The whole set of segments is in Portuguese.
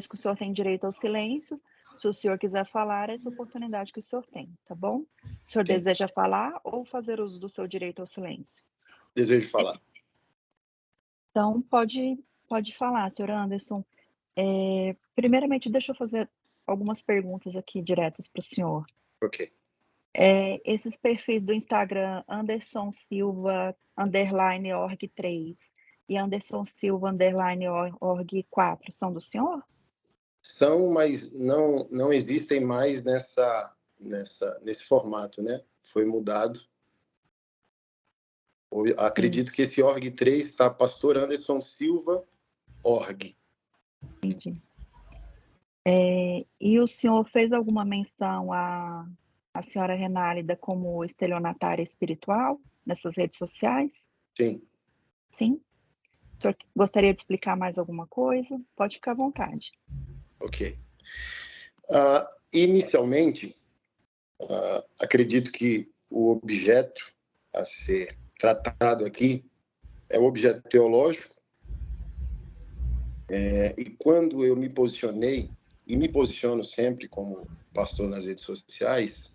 que o senhor tem direito ao silêncio. Se o senhor quiser falar, é essa oportunidade que o senhor tem, tá bom? O senhor deseja falar ou fazer uso do seu direito ao silêncio? Desejo falar. Então, pode falar, senhor Anderson. Primeiramente, deixa eu fazer algumas perguntas aqui diretas para o senhor. Ok. Esses perfis do Instagram, Anderson Silva, _org3 e Anderson Silva, _org4, são do senhor? São, mas não existem mais nesse formato, né? Foi mudado. Acredito que esse org3 está Pastor Anderson Silva, org. Entendi. E o senhor fez alguma menção à senhora Renálida como estelionatária espiritual nessas redes sociais? Sim. Sim? O senhor gostaria de explicar mais alguma coisa? Pode ficar à vontade. Ok. Inicialmente, acredito que o objeto a ser tratado aqui é o objeto teológico. E quando eu me posicionei, e me posiciono sempre como pastor nas redes sociais,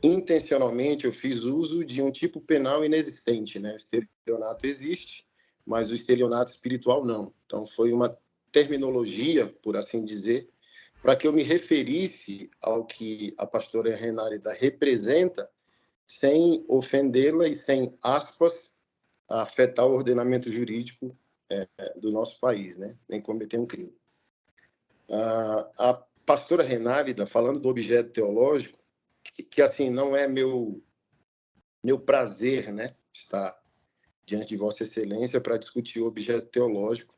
intencionalmente eu fiz uso de um tipo penal inexistente, né? O estelionato existe, mas o estelionato espiritual não. Então foi uma terminologia, por assim dizer, para que eu me referisse ao que a pastora Renálida representa, sem ofendê-la e sem, aspas, afetar o ordenamento jurídico do nosso país, né? Nem cometer um crime. A pastora Renálida, falando do objeto teológico, que assim, não é meu prazer, né? Estar diante de Vossa Excelência para discutir o objeto teológico,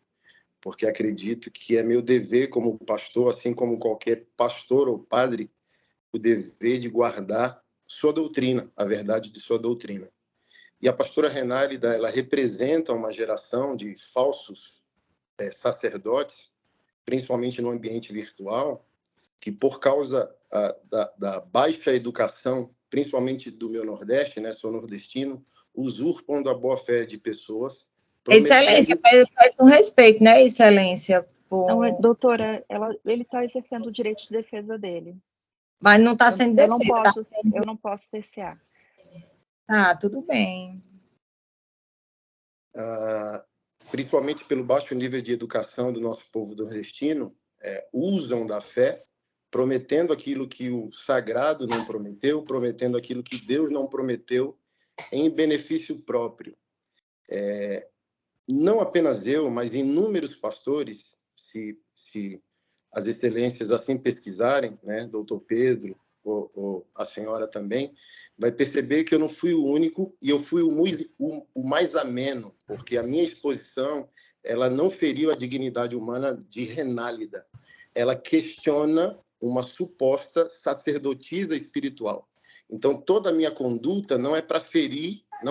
porque acredito que é meu dever como pastor, assim como qualquer pastor ou padre, o dever de guardar sua doutrina, a verdade de sua doutrina. E a pastora Renálida, ela representa uma geração de falsos sacerdotes, principalmente no ambiente virtual, que por causa da baixa educação, principalmente do meu Nordeste, né, sou nordestino, usurpam da boa-fé de pessoas. Excelência, peço um respeito, né, Excelência? Não, doutora, ele está exercendo o direito de defesa dele. Mas não está sendo defesa. Eu não posso cercear. Ah, tudo bem. Principalmente pelo baixo nível de educação do nosso povo nordestino, usam da fé, prometendo aquilo que o sagrado não prometeu, prometendo aquilo que Deus não prometeu, em benefício próprio. Não apenas eu, mas inúmeros pastores, se as excelências assim pesquisarem, né, doutor Pedro, ou a senhora também, vai perceber que eu não fui o único e eu fui o mais ameno, porque a minha exposição, ela não feriu a dignidade humana de Renálida. Ela questiona uma suposta sacerdotisa espiritual. Então, toda a minha conduta não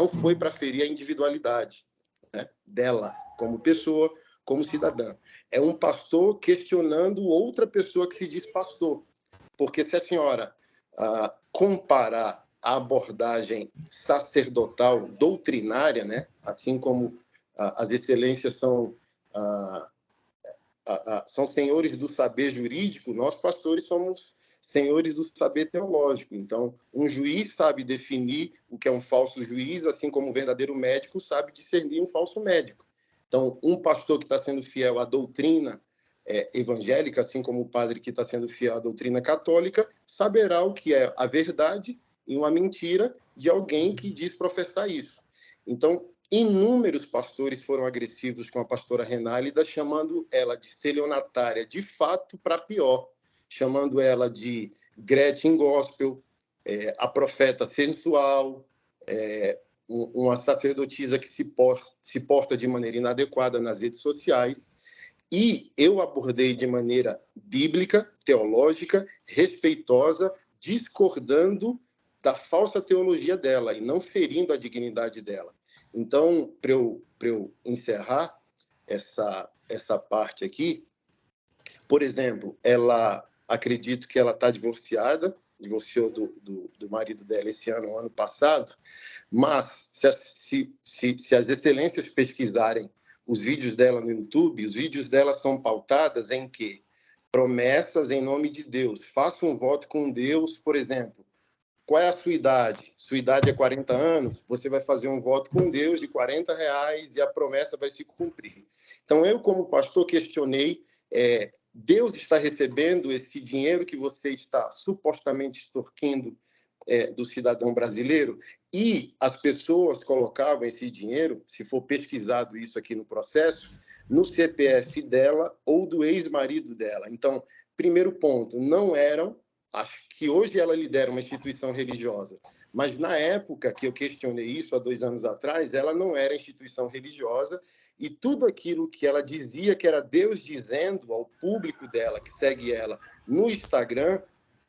foi para ferir a individualidade, né, dela, como pessoa, como cidadã. É um pastor questionando outra pessoa que se diz pastor. Porque se a senhora comparar a abordagem sacerdotal, doutrinária, né, assim como as excelências são senhores do saber jurídico, nós pastores somos senhores do saber teológico. Então, um juiz sabe definir o que é um falso juiz, assim como um verdadeiro médico sabe discernir um falso médico. Então, um pastor que está sendo fiel à doutrina evangélica, assim como o padre que está sendo fiel à doutrina católica, saberá o que é a verdade e uma mentira de alguém que diz professar isso. Então, inúmeros pastores foram agressivos com a pastora Renálida, chamando ela de estelionatária, de fato, para pior, chamando ela de Gretchen Gospel, a profeta sensual, uma sacerdotisa que se porta de maneira inadequada nas redes sociais. E eu abordei de maneira bíblica, teológica, respeitosa, discordando da falsa teologia dela e não ferindo a dignidade dela. Então, para eu encerrar essa parte aqui, por exemplo, acredito que ela está divorciou do marido dela esse ano passado, mas se as excelências pesquisarem os vídeos dela no YouTube, os vídeos dela são pautadas em que promessas em nome de Deus. Faça um voto com Deus, por exemplo. Qual é a sua idade? Sua idade é 40 anos, você vai fazer um voto com Deus de R$ 40 e a promessa vai se cumprir. Então, eu, como pastor, questionei, Deus está recebendo esse dinheiro que você está supostamente extorquindo do cidadão brasileiro? E as pessoas colocavam esse dinheiro, se for pesquisado isso aqui no processo, no CPF dela ou do ex-marido dela. Então, primeiro ponto, não eram, acho que hoje ela lidera uma instituição religiosa, mas na época que eu questionei isso, há 2 anos atrás, ela não era instituição religiosa e tudo aquilo que ela dizia que era Deus dizendo ao público dela, que segue ela no Instagram,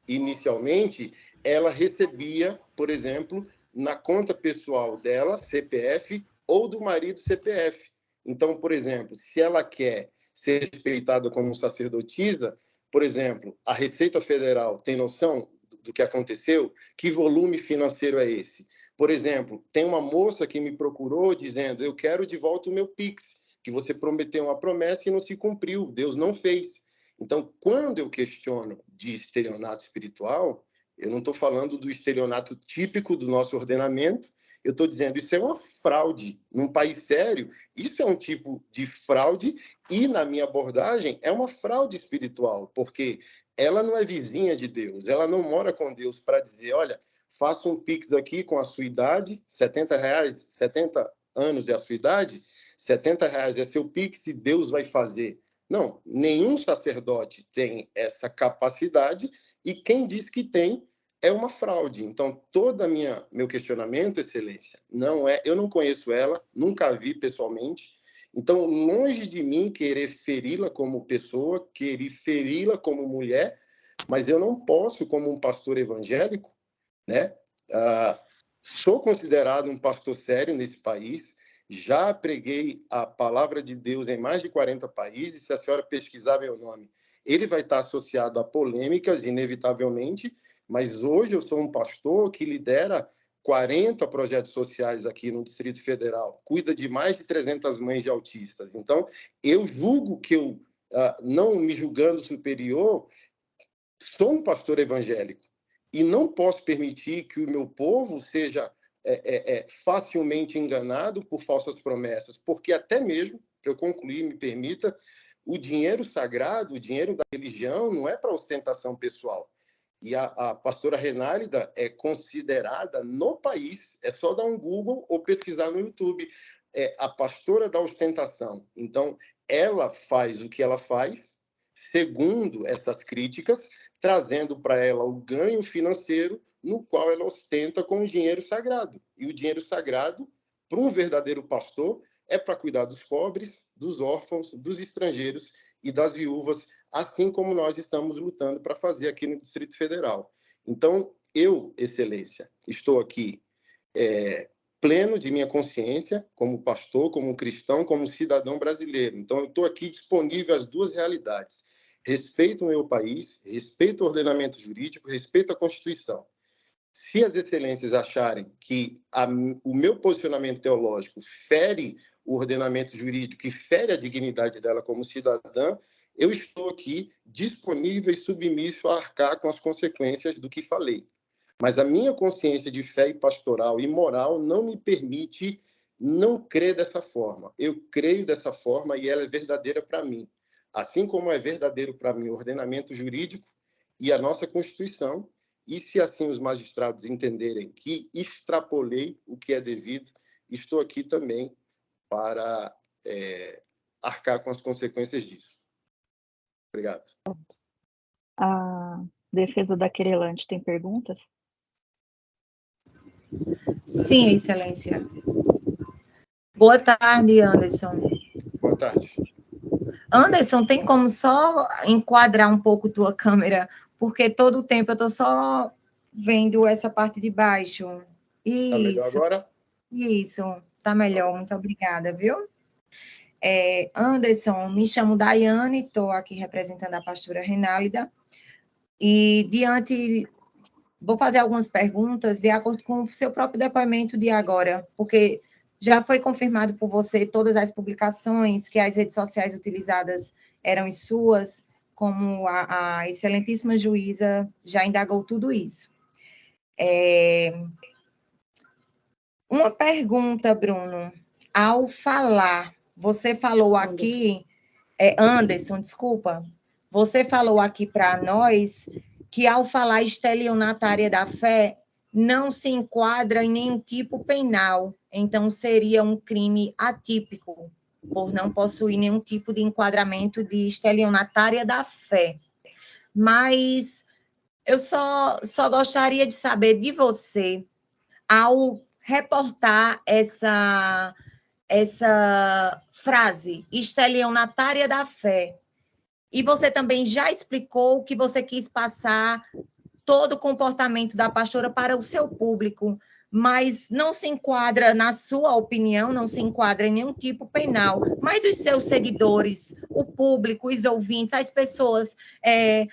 inicialmente, ela recebia, por exemplo, na conta pessoal dela, CPF, ou do marido, CPF. Então, por exemplo, se ela quer ser respeitada como sacerdotisa, por exemplo, a Receita Federal tem noção do que aconteceu? Que volume financeiro é esse? Por exemplo, tem uma moça que me procurou dizendo: eu quero de volta o meu Pix, que você prometeu uma promessa e não se cumpriu, Deus não fez. Então, quando eu questiono de estelionato espiritual, eu não estou falando do estelionato típico do nosso ordenamento, eu estou dizendo isso é uma fraude. Num país sério, isso é um tipo de fraude e, na minha abordagem, é uma fraude espiritual, porque ela não é vizinha de Deus, ela não mora com Deus para dizer: olha, faça um Pix aqui com a sua idade, R$ 70, 70 anos é a sua idade, R$ 70 é seu Pix e Deus vai fazer. Não, nenhum sacerdote tem essa capacidade e quem diz que tem é uma fraude. Então, todo meu questionamento, Excelência, não é, eu não conheço ela, nunca a vi pessoalmente. Então, longe de mim querer feri-la como pessoa, querer feri-la como mulher, mas eu não posso, como um pastor evangélico, né? Sou considerado um pastor sério nesse país, já preguei a palavra de Deus em mais de 40 países. Se a senhora pesquisar meu nome, ele vai estar associado a polêmicas, inevitavelmente, mas hoje eu sou um pastor que lidera 40 projetos sociais aqui no Distrito Federal, cuida de mais de 300 mães de autistas. Então, eu julgo que eu, não me julgando superior, sou um pastor evangélico e não posso permitir que o meu povo seja facilmente enganado por falsas promessas, porque até mesmo, para eu concluir, me permita, o dinheiro sagrado, o dinheiro da religião, não é para ostentação pessoal. E a pastora Renálida é considerada no país, é só dar um Google ou pesquisar no YouTube, a pastora da ostentação. Então, ela faz o que ela faz, segundo essas críticas, trazendo para ela o ganho financeiro no qual ela ostenta com o dinheiro sagrado. E o dinheiro sagrado, para um verdadeiro pastor, é para cuidar dos pobres, dos órfãos, dos estrangeiros e das viúvas, assim como nós estamos lutando para fazer aqui no Distrito Federal. Então, eu, Excelência, estou aqui pleno de minha consciência, como pastor, como cristão, como cidadão brasileiro. Então, eu estou aqui disponível às duas realidades. Respeito o meu país, respeito o ordenamento jurídico, respeito a Constituição. Se as excelências acharem que o meu posicionamento teológico fere o ordenamento jurídico e fere a dignidade dela como cidadã, eu estou aqui disponível e submisso a arcar com as consequências do que falei. Mas a minha consciência de fé e pastoral e moral não me permite não crer dessa forma. Eu creio dessa forma e ela é verdadeira para mim. Assim como é verdadeiro para mim o ordenamento jurídico e a nossa Constituição, e se assim os magistrados entenderem que extrapolei o que é devido, estou aqui também para arcar com as consequências disso. Obrigado. A defesa da querelante tem perguntas? Sim, Excelência. Boa tarde, Anderson. Boa tarde. Anderson, tem como só enquadrar um pouco tua câmera? Porque todo o tempo eu estou só vendo essa parte de baixo. Está melhor agora? Isso, tá melhor. Muito obrigada, viu? Anderson, me chamo Daiane, estou aqui representando a pastora Renálida. E vou fazer algumas perguntas de acordo com o seu próprio depoimento de agora, porque já foi confirmado por você todas as publicações que as redes sociais utilizadas eram as suas, como a excelentíssima juíza já indagou tudo isso. Uma pergunta, Bruno. Ao falar, você falou aqui, Anderson, desculpa, você falou aqui para nós que ao falar estelionatária da fé, não se enquadra em nenhum tipo penal, então seria um crime atípico, por não possuir nenhum tipo de enquadramento de estelionatária da fé. Mas eu só gostaria de saber de você, ao reportar essa frase, estelionatária da fé, e você também já explicou que você quis passar todo o comportamento da pastora para o seu público, mas não se enquadra, na sua opinião, não se enquadra em nenhum tipo penal. Mas os seus seguidores, o público, os ouvintes, as pessoas,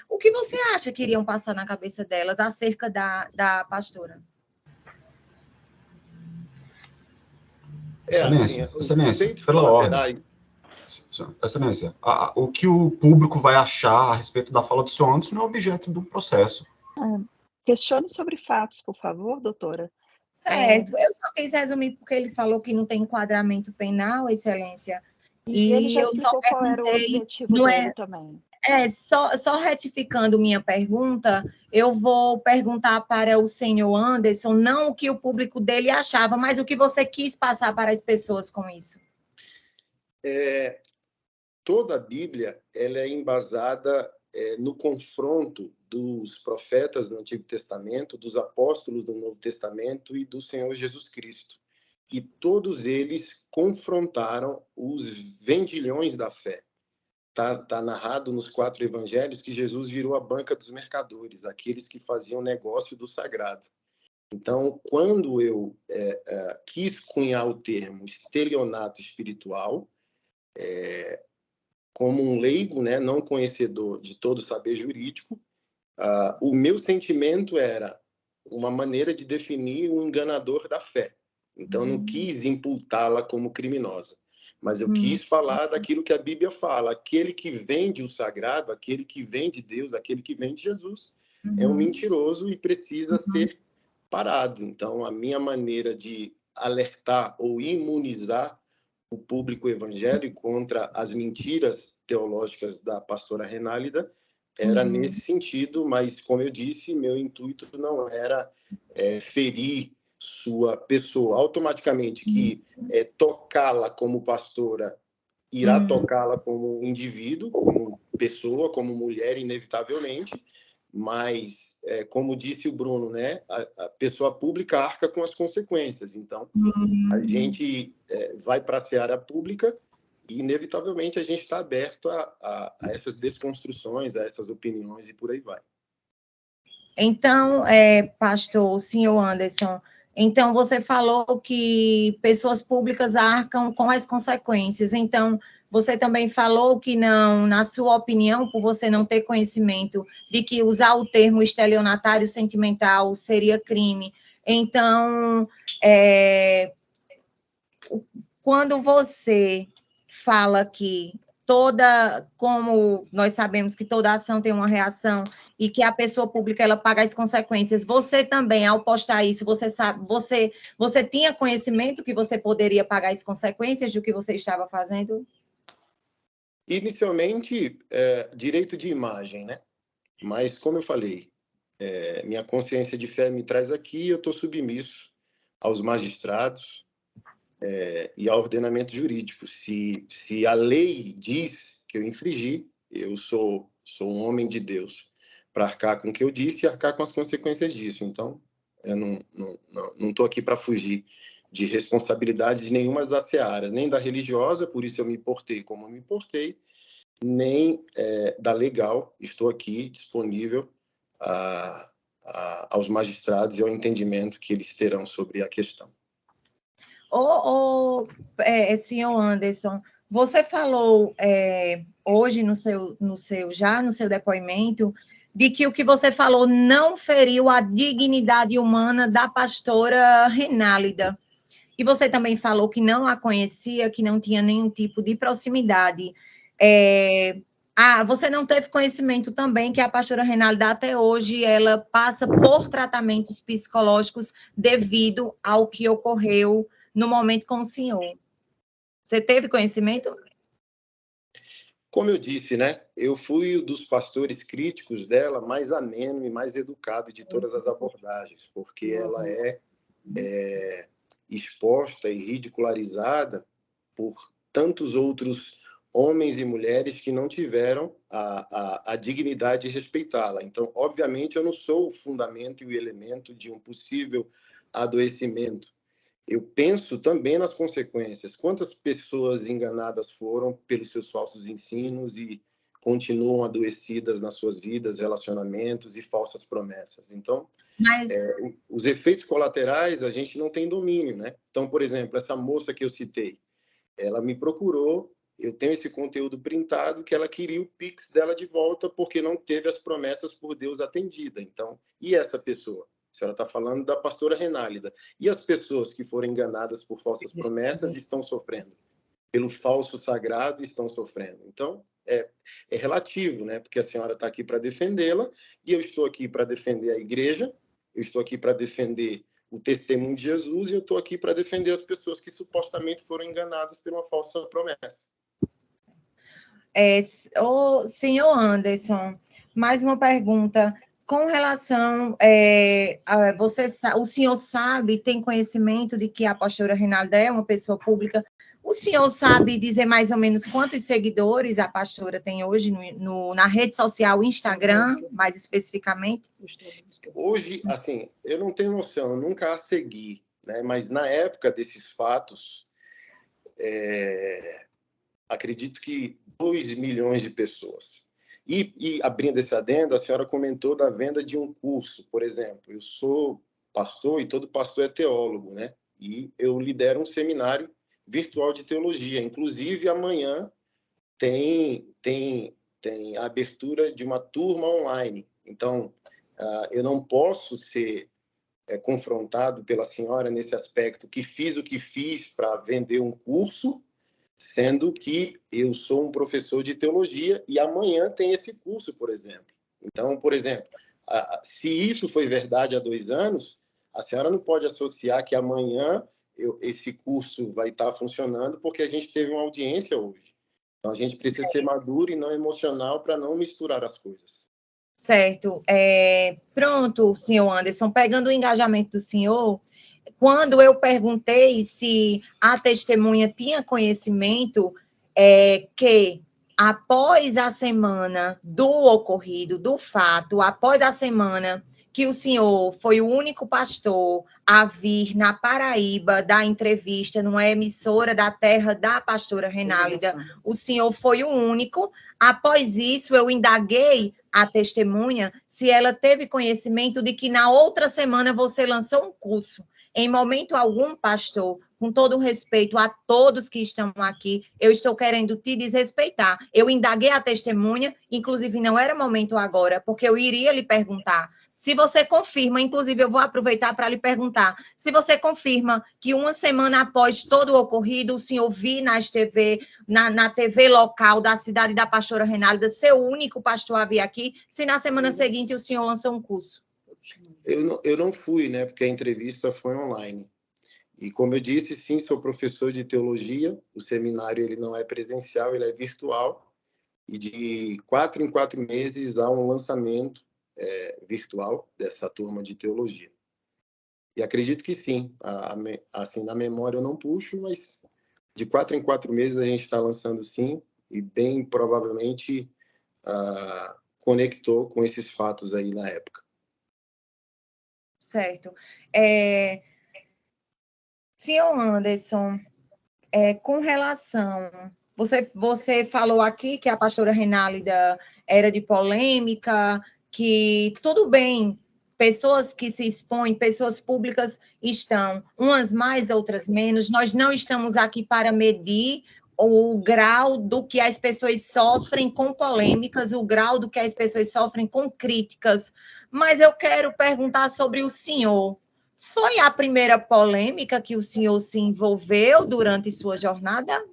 o que você acha que iriam passar na cabeça delas acerca da pastora? Excelência, pela ordem. Excelência, o que o público vai achar a respeito da fala do senhor Anderson não é objeto do processo. Questione sobre fatos, por favor, doutora. Certo, eu só quis resumir porque ele falou que não tem enquadramento penal, excelência. E ele já explicou qual era o objetivo dele também. Só retificando minha pergunta, eu vou perguntar para o senhor Anderson, não o que o público dele achava, mas o que você quis passar para as pessoas com isso. Toda a Bíblia ela é embasada no confronto dos profetas no Antigo Testamento, dos apóstolos do Novo Testamento e do Senhor Jesus Cristo. E todos eles confrontaram os vendilhões da fé. Tá narrado nos 4 evangelhos que Jesus virou a banca dos mercadores, aqueles que faziam negócio do sagrado. Então, quando eu quis cunhar o termo estelionato espiritual, como um leigo, né, não conhecedor de todo o saber jurídico, o meu sentimento era uma maneira de definir um enganador da fé. Então, não quis imputá-la como criminosa, mas eu quis falar daquilo que a Bíblia fala. Aquele que vende o sagrado, aquele que vende Deus, aquele que vende Jesus, é um mentiroso e precisa ser parado. Então, a minha maneira de alertar ou imunizar o público evangélico contra as mentiras teológicas da pastora Renálida era nesse sentido, mas, como eu disse, meu intuito não era ferir sua pessoa. Automaticamente que tocá-la como pastora irá tocá-la como indivíduo, como pessoa, como mulher, inevitavelmente, mas, como disse o Bruno, né, a pessoa pública arca com as consequências. Então, a gente vai para a seara pública e, inevitavelmente, a gente está aberto a essas desconstruções, a essas opiniões e por aí vai. Então, pastor, o senhor Anderson, então você falou que pessoas públicas arcam com as consequências. Então, você também falou que não, na sua opinião, por você não ter conhecimento de que usar o termo estelionatário sentimental seria crime. Então, quando você fala que como nós sabemos que toda ação tem uma reação e que a pessoa pública ela paga as consequências, você também, ao postar isso, você tinha conhecimento que você poderia pagar as consequências do que você estava fazendo? Inicialmente, direito de imagem, né? Mas, como eu falei, minha consciência de fé me traz aqui, eu estou submisso aos magistrados e ao ordenamento jurídico. Se a lei diz que eu infringi, eu sou um homem de Deus para arcar com o que eu disse e arcar com as consequências disso. Então, eu não estou aqui para fugir de responsabilidades nenhuma das searas, nem da religiosa, por isso eu me portei como eu me portei, nem da legal. Estou aqui disponível aos magistrados e ao entendimento que eles terão sobre a questão. Senhor Anderson, você falou hoje no seu depoimento de que o que você falou não feriu a dignidade humana da pastora Renálida. E você também falou que não a conhecia, que não tinha nenhum tipo de proximidade. Você não teve conhecimento também que a pastora Renálida até hoje ela passa por tratamentos psicológicos devido ao que ocorreu no momento com o senhor. Você teve conhecimento? Como eu disse, né? Eu fui um dos pastores críticos dela, mais ameno e mais educado de todas as abordagens, porque ela é exposta e ridicularizada por tantos outros homens e mulheres que não tiveram a dignidade de respeitá-la. Então, obviamente, eu não sou o fundamento e o elemento de um possível adoecimento. Eu penso também nas consequências. Quantas pessoas enganadas foram pelos seus falsos ensinos e continuam adoecidas nas suas vidas, relacionamentos e falsas promessas. Então, os efeitos colaterais a gente não tem domínio, né? Então, por exemplo, essa moça que eu citei, ela me procurou, eu tenho esse conteúdo printado, que ela queria o Pix dela de volta porque não teve as promessas por Deus atendida. Então, e essa pessoa? A senhora está falando da pastora Renálida. E as pessoas que foram enganadas por falsas promessas estão sofrendo. Pelo falso sagrado estão sofrendo. Então, é relativo, né? Porque a senhora está aqui para defendê-la e eu estou aqui para defender a igreja, eu estou aqui para defender o testemunho de Jesus e eu estou aqui para defender as pessoas que supostamente foram enganadas por uma falsa promessa. Senhor Anderson, mais uma pergunta. Com relação, o senhor sabe, tem conhecimento de que a pastora Renálida é uma pessoa pública? O senhor sabe dizer mais ou menos quantos seguidores a pastora tem hoje na rede social Instagram, mais especificamente? Hoje, assim, eu não tenho noção, eu nunca a segui, né? Mas na época desses fatos, acredito que 2 milhões de pessoas. E abrindo esse adendo, a senhora comentou da venda de um curso, por exemplo. Eu sou pastor e todo pastor é teólogo, né? E eu lidero um seminário virtual de teologia. Inclusive, amanhã tem a abertura de uma turma online. Então, eu não posso ser confrontado pela senhora nesse aspecto que fiz o que fiz para vender um curso, sendo que eu sou um professor de teologia e amanhã tem esse curso, por exemplo. Então, por exemplo, se isso foi verdade há 2 anos, a senhora não pode associar que amanhã esse curso vai estar funcionando porque a gente teve uma audiência hoje. Então, a gente precisa ser maduro e não emocional para não misturar as coisas. Certo. Pronto, senhor Anderson, pegando o engajamento do senhor, quando eu perguntei se a testemunha tinha conhecimento que após a semana do ocorrido, do fato, após a semana que o senhor foi o único pastor a vir na Paraíba dar entrevista numa emissora da terra da pastora Renálida, o senhor foi o único. Após isso, eu indaguei a testemunha se ela teve conhecimento de que na outra semana você lançou um curso. Em momento algum, pastor, com todo o respeito a todos que estão aqui, eu estou querendo te desrespeitar. Eu indaguei a testemunha, inclusive não era momento agora, porque eu iria lhe perguntar. Se você confirma, inclusive eu vou aproveitar para lhe perguntar, se você confirma que uma semana após todo o ocorrido, o senhor viu na TV local da cidade da pastora Renálida, seu único pastor a vir aqui, se na semana seguinte o senhor lançou um curso? Eu não fui, né? Porque a entrevista foi online. E como eu disse, sim, sou professor de teologia. O seminário ele não é presencial, ele é virtual. E de 4 em 4 meses há um lançamento virtual dessa turma de teologia. E acredito que sim. Assim, na memória eu não puxo, mas de 4 em 4 meses a gente está lançando sim. E bem provavelmente conectou com esses fatos aí na época. Certo. Senhor Anderson, com relação... Você falou aqui que a pastora Renálida era de polêmica, que tudo bem, pessoas que se expõem, pessoas públicas estão, umas mais, outras menos. Nós não estamos aqui para medir o grau do que as pessoas sofrem com polêmicas, o grau do que as pessoas sofrem com críticas. Mas eu quero perguntar sobre o senhor. Foi a primeira polêmica que o senhor se envolveu durante sua jornada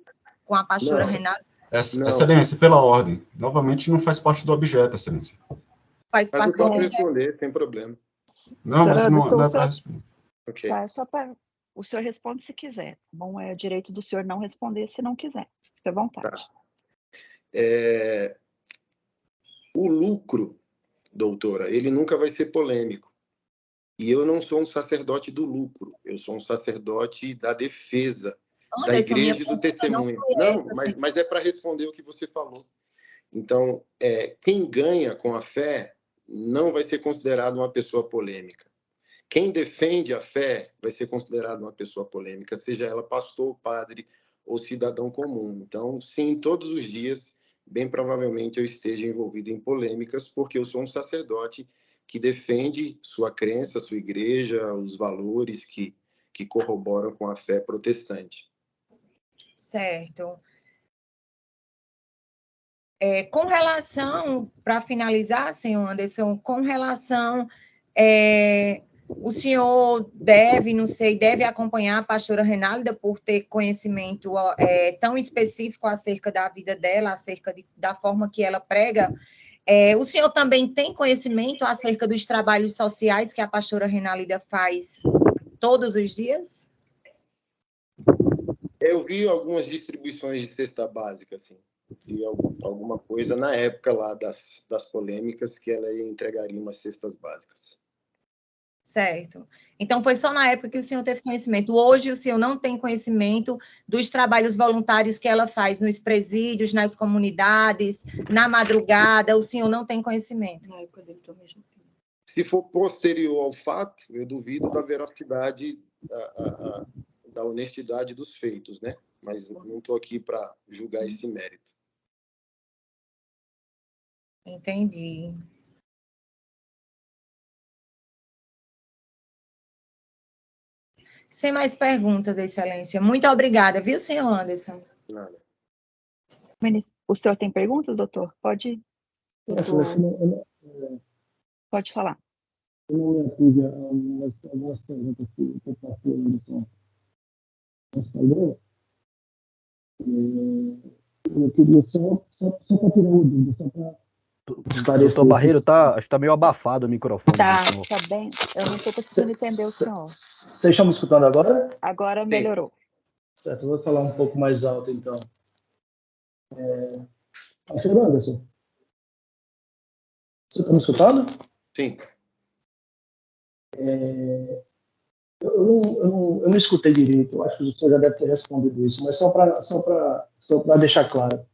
com a pastora Renálida? Não. Excelência, pela ordem. Novamente, não faz parte do objeto, Excelência. Faz Mas eu parte do posso objeto. responder, sem problema. Não, mas Senhora não Anderson, é para responder. Ok. tá, é só para o senhor responde se quiser. Bom, é direito do senhor não responder se não quiser. Fique à vontade. O lucro, doutora, ele nunca vai ser polêmico. E eu não sou um sacerdote do lucro, eu sou um sacerdote da defesa, da Anderson, minha igreja e do pergunta não testemunho. foi Não, essa, mas é para responder o que você falou. Então, quem ganha com a fé não vai ser considerado uma pessoa polêmica. Quem defende a fé vai ser considerado uma pessoa polêmica, seja ela pastor, padre ou cidadão comum. Então, sim, todos os dias, bem provavelmente eu esteja envolvido em polêmicas, porque eu sou um sacerdote que defende sua crença, sua igreja, os valores que corroboram com a fé protestante. certo. Com relação, para finalizar, senhor Anderson, com relação, o senhor deve acompanhar a pastora Renálida por ter conhecimento tão específico acerca da vida dela, acerca da forma que ela prega. O senhor também tem conhecimento acerca dos trabalhos sociais que a pastora Renálida faz todos os dias? Eu vi algumas distribuições de cesta básica, assim. Vi alguma coisa na época lá das polêmicas que ela entregaria umas cestas básicas. Certo. Então, foi só na época que o senhor teve conhecimento. Hoje, o senhor não tem conhecimento dos trabalhos voluntários que ela faz nos presídios, nas comunidades, na madrugada, o senhor não tem conhecimento. Na época dele também já. Se for posterior ao fato, eu duvido da veracidade, da honestidade dos feitos, né? Mas não estou aqui para julgar esse mérito. Entendi. Sem mais perguntas, Excelência. Muito obrigada, viu, senhor Anderson? Nada. O senhor tem perguntas, doutor? Pode, pode falar. Eu não me ative a algumas perguntas que o pastor Anderson respondeu. Eu queria só para tirar uma dúvida, só para esclarecer. Doutor Barreiro, acho que está meio abafado o microfone. Tá bem. Eu não estou conseguindo entender o senhor. Vocês estão me escutando agora? Agora melhorou. Certo, eu vou falar um pouco mais alto, então. Pastor Anderson, você está me escutando? Sim. Eu não escutei direito, eu acho que o senhor já deve ter respondido isso, mas só para deixar claro.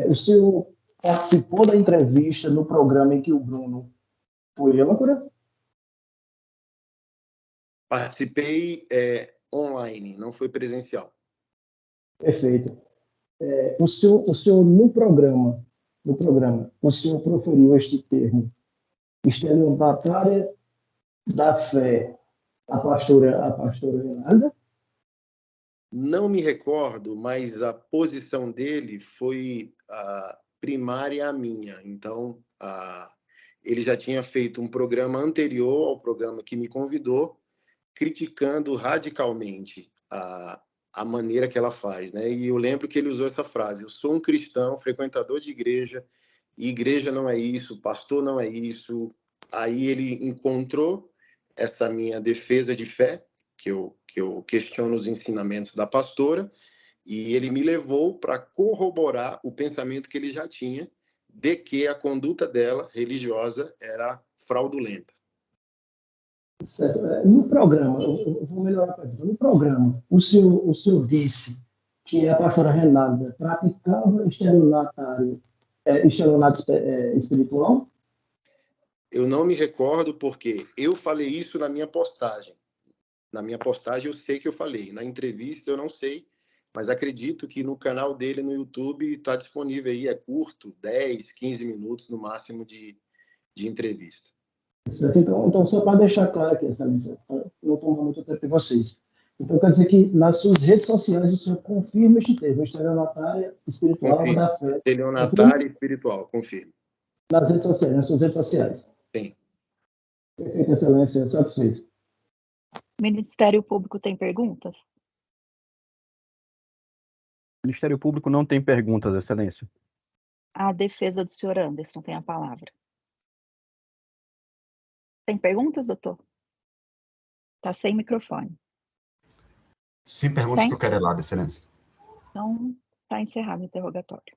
O senhor participou da entrevista no programa em que o Bruno foi âncora? Participei online, não foi presencial. Perfeito. O senhor no programa, o senhor proferiu este termo, estelionatária da fé, a pastora Renalda? Não me recordo, mas a posição dele foi primária à minha. Então, ele já tinha feito um programa anterior ao programa que me convidou, criticando radicalmente a maneira que ela faz, né? E eu lembro que ele usou essa frase: eu sou um cristão, frequentador de igreja, e igreja não é isso, pastor não é isso. Aí ele encontrou essa minha defesa de fé, que eu questiono os ensinamentos da pastora, e ele me levou para corroborar o pensamento que ele já tinha de que a conduta dela, religiosa, era fraudulenta. Certo. No programa, eu vou melhorar a pergunta. No programa, o senhor disse que a pastora Renalda praticava estelionato espiritual? Eu não me recordo porque eu falei isso na minha postagem. Na minha postagem eu sei que eu falei. Na entrevista eu não sei, mas acredito que no canal dele no YouTube está disponível aí, é curto, 10, 15 minutos no máximo de entrevista. Certo? Então, só para deixar claro aqui, Excelência, não tomar muito tempo de vocês. Então, quer dizer que nas suas redes sociais o senhor confirma este termo, estelionatária espiritual Confirmo. da fé. Estelionatária espiritual, confirmo. Nas suas redes sociais. Sim. Perfeito, Excelência, satisfeito. O Ministério Público tem perguntas? O Ministério Público não tem perguntas, Excelência. A defesa do senhor Anderson tem a palavra. Tem perguntas, doutor? Está sem microfone. Sem perguntas para o querelado, Excelência. Então, está encerrado o interrogatório.